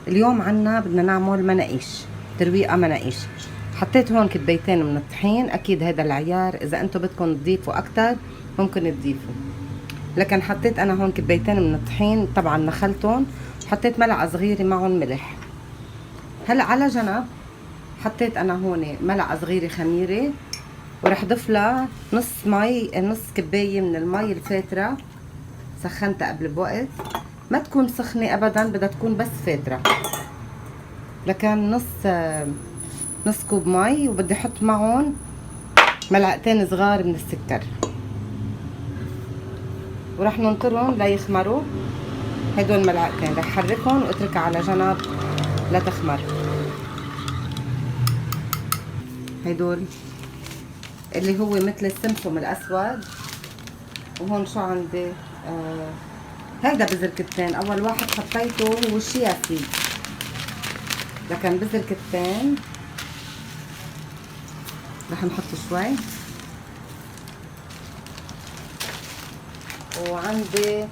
اليوم عنا بدنا نعمل مناقيش، ترويقة مناقيش. حطيت هون كبايتين من الطحين، اكيد هذا العيار، اذا انتم بدكم تضيفوا اكتر ممكن تضيفوا، لكن حطيت انا هون كبايتين من الطحين، طبعا نخلتهم، حطيت ملعقة صغيرة معهم ملح. هلا على جنب حطيت انا هون ملعقة صغيرة خميرة، ورح ضيف لها نص كباية من المي الفاترة، سخنتها قبل بوقت، ما تكون سخنة ابدا، بدها تكون بس فاترة، لكن نص كوب مي، وبدي احط معهم ملعقتين صغار من السكر، ورح ننطرهم ليخمروا. هدول ملعقتين رح حركهم واتركها على جنب لتخمر. هدول اللي هو مثل السمسم الاسود. وهون شو عندي؟ هيدا بذر كتان، اول واحد حطيته هو الشيا سيد، لكن بذر كتان رح نحط شوي. وعندي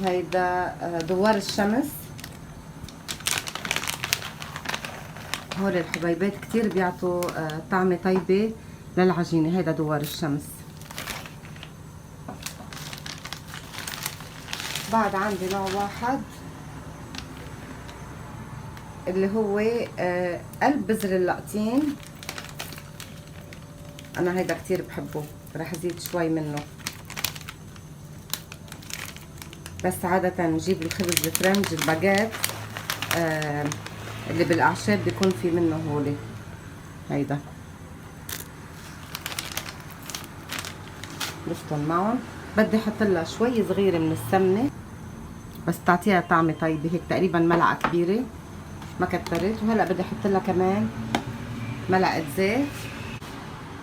هيدا دوار الشمس، هول الحبيبات كتير بيعطوا طعمة طيبة للعجينة. هيدا دوار الشمس. بعد عندي نوع واحد اللي هو قلب بذر اللقطين، انا هيدا كتير بحبه، رح ازيد شوي منه. بس عادة نجيب الخبز الفرنج الباجيت اللي بالاعشاب بيكون في منه هولي. هيدا ضفتهم معهم. بدي احط لها شوي صغيره من السمنه بس تعطيها طعمه طيبه، هيك تقريبا ملعقه كبيره، ما كترت. وهلا بدي احط لها كمان ملعقه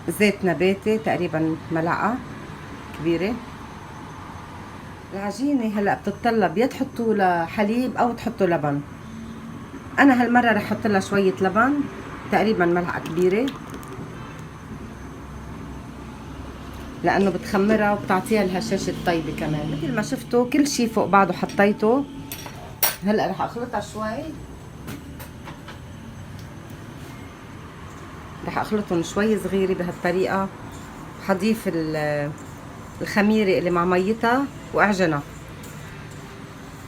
زيت نباتي، تقريبا ملعقه كبيره. العجينه هلا بتتطلب يا تحطوا لها حليب او تحطوا لبن. انا هالمره رح احط لها شويه لبن، تقريبا ملعقه كبيره، لانه بتخمرها وبتعطيها الهشاشه الطيبه كمان. مثل ما شفتوا كل شيء فوق بعضه حطيته. هلا رح اخلطها شوي، رح اخلطهم شوي صغيره بهالطريقه. حضيف الخميره اللي مع ميتها واعجنها.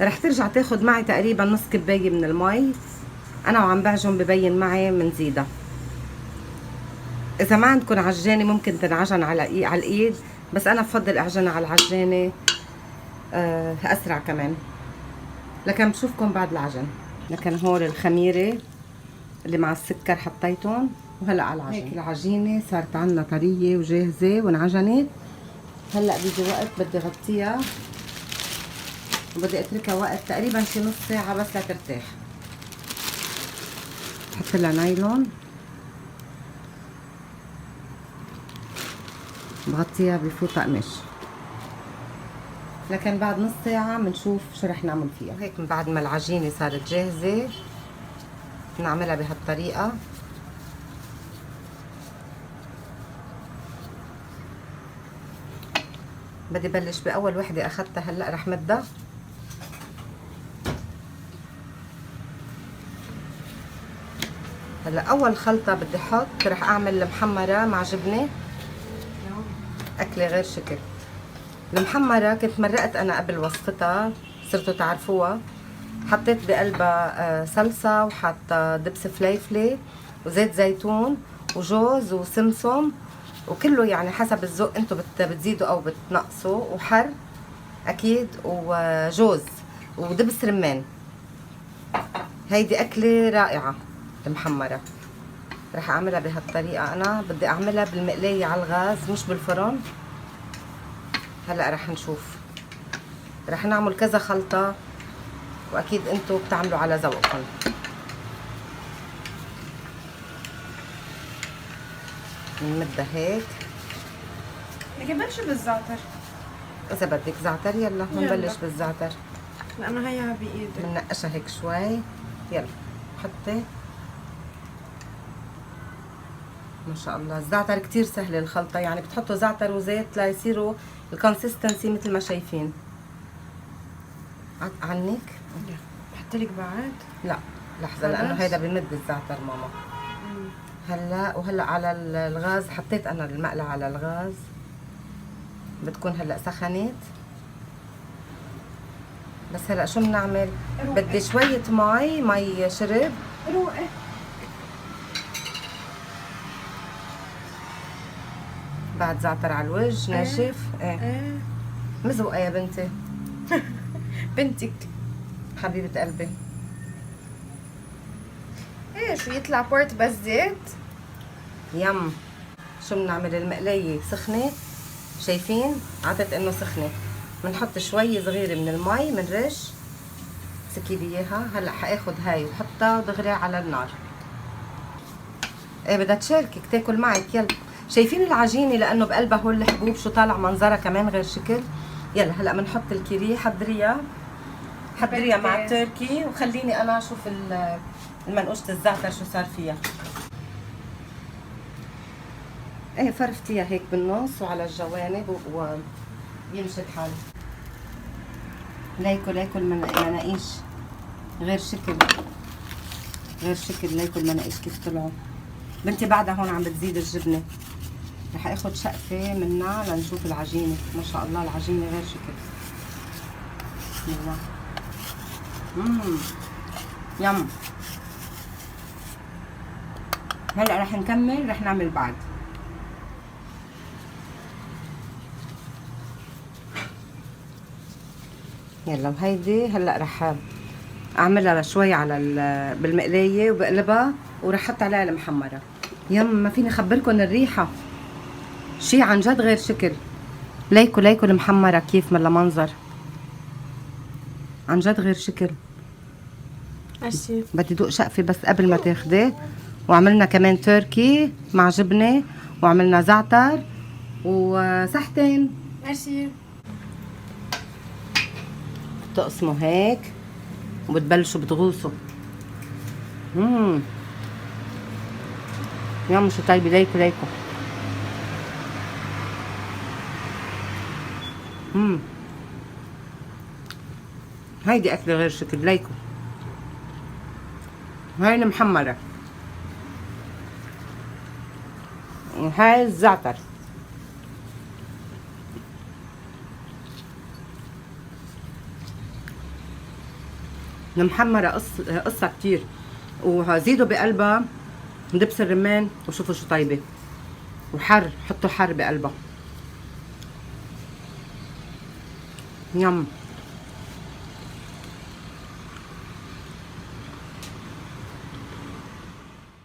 رح ترجع تاخد معي تقريبا نص كبايه من المي، انا وعم بعجن ببين معي منزيدها. اذا ما عندكم عجانه ممكن تنعجن على الايد، بس انا بفضل اعجنها على العجانه اسرع كمان. لكن بشوفكم بعد العجن. لكن هول الخميره اللي مع السكر حطيتهم، وهلا على العجين. هيك العجينه صارت عنا طريه وجاهزه وانعجنت. هلا بيجي وقت بدي غطيها، وبدي اتركها وقت تقريبا شي نص ساعه بس لترتاح. بحط لها نايلون، بغطيها بفوطه قماش. لكن بعد نص ساعه بنشوف شو رح نعمل فيها. هيك من بعد ما العجينه صارت جاهزه بنعملها بهالطريقه. بدي بلش باول وحده اخذتها، هلا رح مدها. هلا اول خلطه بدي احط، رح اعمل المحمره مع جبنه، اكله غير شكل. المحمره كنت مرقت انا قبل وصفتها، صرتوا تعرفوها. حطيت بقلبها صلصه، وحاطه دبس فليفله وزيت زيتون وجوز وسمسم، وكله يعني حسب الذوق، انتم بتزيدوا او بتنقصوا، وحر اكيد، وجوز ودبس رمان. هيدي اكله رائعه المحمره. رح اعملها بهالطريقه. انا بدي اعملها بالمقلايه على الغاز مش بالفرن. هلا رح نشوف، رح نعمل كذا خلطه، واكيد انتم بتعملوا على ذوقكم. نمدها هيك. بدك نبلش بالزعتر؟ اذا بدك زعتر يلا نبلش بالزعتر، لانه هيها بايدي. بننقشها هيك شوي. يلا حطي. ما شاء الله الزعتر كتير سهل الخلطة، يعني بتحطوا زعتر وزيت ليصيروا الكونسيستنسي مثل ما شايفين. عنك حط لك بعد؟ لا لحظة، لأنه خلص. هيدا بمد الزعتر ماما. وهلا على الغاز حطيت أنا المقلة على الغاز، بتكون هلا سخنت. بس هلا شو بنعمل؟ بدي شوية مي شرب. روقي. بعد زعتر على الوجه ناشف. ايه مزوقة يا بنتي. بنتك. حبيبة قلبي. ايه شو يطلع بورت بس زيت؟ يم. شو بنعمل؟ المقلية سخنة، شايفين؟ عدت انه سخنة. بنحط شوي صغيرة من المي، منرش. امسكي لي اياها. هلا حاخد هاي وحطها دغري على النار. ايه بدها تشاركك تاكل معك. يلا شايفين العجينة لانه بقلبها هول الحبوب شو طالع منظرها كمان غير شكل. يلا هلا بنحط الكيري. حضريها مع التركي، وخليني انا اشوف المنقوشة الزعتر شو صار فيها. ايه فرفتيها هيك بالنص وعلى الجوانب ويمشي الحال. ليكو المناقيش غير شكل ليكو المناقيش كيف طلعوا. بنتي بعدها هون عم بتزيد الجبنة. رح اخد شقفة منها لنشوف العجينة. ما شاء الله العجينة غير شكل. بسم الله. يم. هلا رح نكمل، رح نعمل بعد. يلا وهيدي هلا رح اعملها شوي على بالمقلايه وبقلبها، ورح احط عليها المحمره. ما فيني اخبركم الريحه شي عن جد غير شكل. ليكو المحمره كيف من منظر عن جد غير شكل. ماشي. بدي دوق شقفه بس قبل ما تاخديه. وعملنا كمان تركي مع جبنه، وعملنا زعتر وسحتين. ماشي. بتقسموا هيك وبتبلشوا بتغوصوا. يا شو طيبه. ليكو هيدي اكله غير شكل. ليكو هاي المحمره وهاي الزعتر. المحمره قصه كتير. وزيدوا بقلبها دبس الرمان وشوفوا شو طيبه. وحر، حطوا حر بقلبها. يم.